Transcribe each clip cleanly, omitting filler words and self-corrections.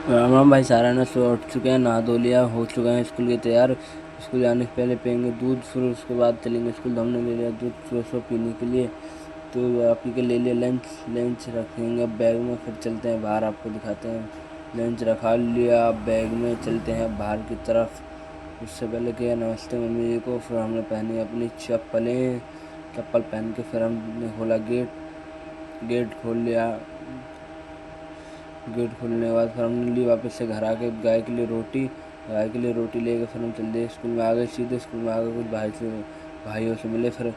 राम राम भाई। सारा ने सो उठ चुके हैं, नहा धो लिया, हो चुके हैं स्कूल के तैयार। स्कूल जाने से पहले पियेंगे दूध, फिर उसके बाद चलेंगे स्कूल। तो हमने ले लिया दूध सुबह सुबह पीने के लिए। तो आप ही के ले लिया लंच। लंच रखेंगे अब बैग में, फिर चलते हैं बाहर, आपको दिखाते हैं। लंच रखा लिया, अब बैग में चलते हैं बाहर की तरफ। उससे पहले किया नमस्ते मम्मी जी को, फिर हमने पहनी अपनी चप्पलें। चप्पल पहन के फिर हमने खोला गेट। गेट खोल लिया। गेट खोलने के बाद फिर हमने ली वापस से घर आके गाय के लिए रोटी। गाय के लिए रोटी लेकर फिर हम चल दिए स्कूल में आ गए। सीधे स्कूल में आ गए, कुछ भाइयों से मिले। फिर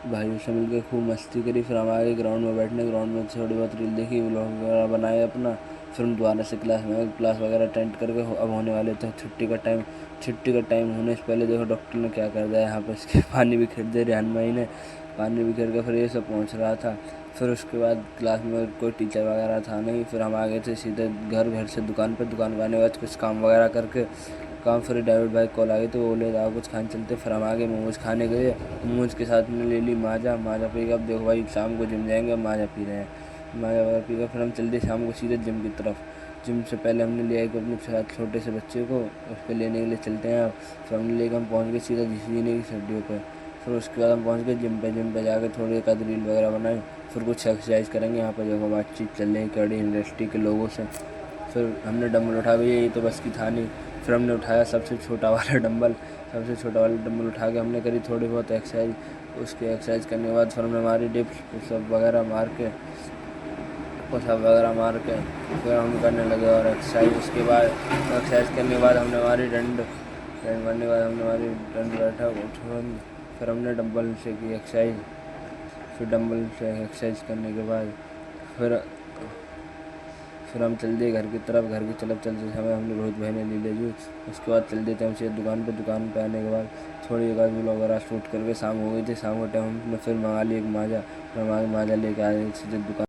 भाइयों से मिलकर खूब मस्ती करी। फिर हम आ गए ग्राउंड में बैठने। ग्राउंड में थोड़ी बहुत रील देखी, व्लॉग वगैरह बनाए अपना। फिर हम दोबारा से क्लास में क्लास वगैरह अटेंड करके अब होने वाले थे छुट्टी का टाइम। छुट्टी का टाइम होने से पहले देखो डॉक्टर ने क्या कर दिया यहाँ पर, इसके पानी भी खरीद दे रेहान भाई ने। पानी भी खरीद कर फिर ये सब पहुँच रहा था। फिर उसके बाद क्लास में कोई टीचर वगैरह था नहीं। फिर हम आ गए थे सीधे घर। घर से दुकान पर, दुकान पर आने के बाद कुछ काम वगैरह करके काम, फिर डेविड भाई कॉल आ गई तो बोले आओ कुछ खाने चलते। फिर हम आ गए, मोमोज खाने गए। मोमोज के साथ में ले ली माजा। माजा पी के अब देखो भाई शाम को जिम जाएंगे, माजा पी रहे हैं। माजा वगैरह पी कर फिर हम चल दिए शाम को सीधे जिम की तरफ। जिम से पहले हमने लिया एक अपने साथ छोटे से बच्चे को, उसको लेने के लिए चलते हैं अब। फिर हमने लेकर हम पहुँच गए सीधा जीने की सीढ़ियों पर। फिर उसके बाद हम पहुँच गए जिम पे। जिम पे जाकर थोड़ी एक आध रील वगैरह बनाई। फिर कुछ एक्सरसाइज करेंगे। यहाँ पर देखो बातचीत चल रही कड़ी इंडस्ट्री के लोगों से। फिर हमने डंबल उठा, भैया ये तो बस की था नहीं। फिर हमने उठाया सबसे छोटा वाला डंबल। सबसे छोटा वाला डंबल उठा के हमने करी थोड़ी बहुत एक्सरसाइज। उसके एक्सरसाइज करने के बाद फिर हमने हमारी डिप्स पुशअप वगैरह मार के, पुशअप वगैरह मार के फिर हम करने लगे और एक्सरसाइज। उसके बाद एक्सरसाइज करने के बाद हमने हमारी डंड डंड मारने के बाद हमने हमारी डंड बैठा उठा। फिर हमने डंबल से की एक्सरसाइज। फिर डंबल से एक्सरसाइज करने के बाद फिर फिर हम चल दिए घर की तरफ। घर की तरफ चलते समय हमने रोहित भाई ने ले लिया जूस। उसके बाद चल देते हम सीधे दुकान पे। दुकान पे आने के बाद थोड़ी एक आध रील वगैरह शूट करके शाम हो गई थी। शाम के टाइम हमने फिर मंगा लिया एक माजा। फिर हमारे माजा लेके आए सीधे दुकान।